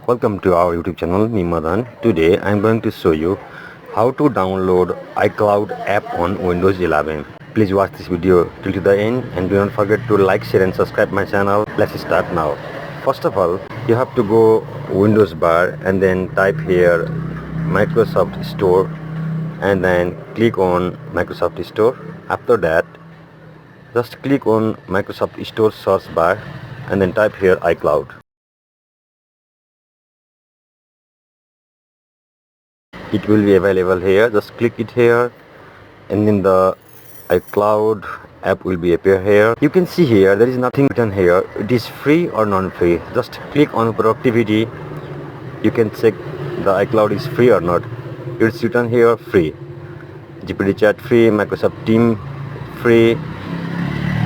Welcome to our YouTube channel, Madan. Today I am going to show you how to download iCloud app on Windows 11. Please watch this video till to the end and do not forget to like, share and subscribe my channel. Let's start now. First of all, you have to go Windows bar and then type here Microsoft Store and then click on Microsoft Store. After that, just click on Microsoft Store search bar and then type here iCloud. It will be available here. Just click it here and then the iCloud app will be appear here. You can see here there is nothing written here. It is free or non-free. Just click on productivity. You can check the iCloud is free or not. It's written here free. GPT chat free, Microsoft Team free.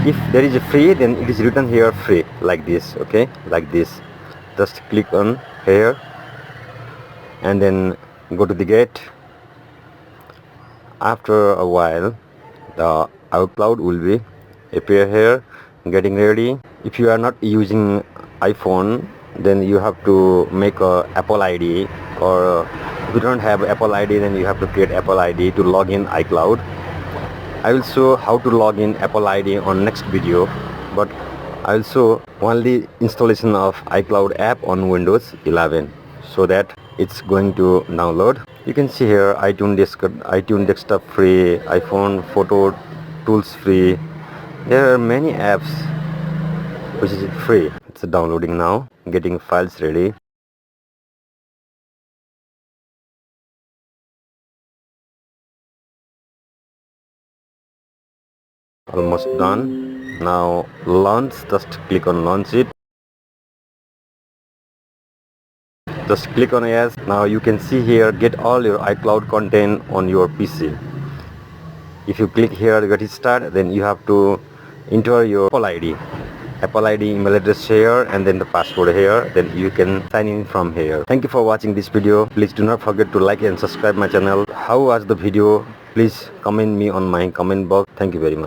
If there is a free, then it is written here free like this. Okay, like this. Just click on here and then go to the gate. After a while the iCloud will be appear here getting ready. If you are not using iPhone, then you have to make a Apple ID, or if you don't have Apple ID, then you have to create Apple ID to log in iCloud. I will show how to log in Apple ID on next video, but I will show only installation of iCloud app on Windows 11 so that it's going to download. You can see here iTunes desktop free, iPhone photo tools free. There are many apps which is free. It's downloading now, getting files ready. Almost done. Now launch, just click on launch it. Just click on yes. Now you can see here get all your iCloud content on your PC. If you click here get start, then you have to enter your Apple ID email address here and then the password here. Then you can sign in from here. Thank you for watching this video. Please do not forget to like and subscribe my channel. How was the video? Please comment me on my comment box. Thank you very much.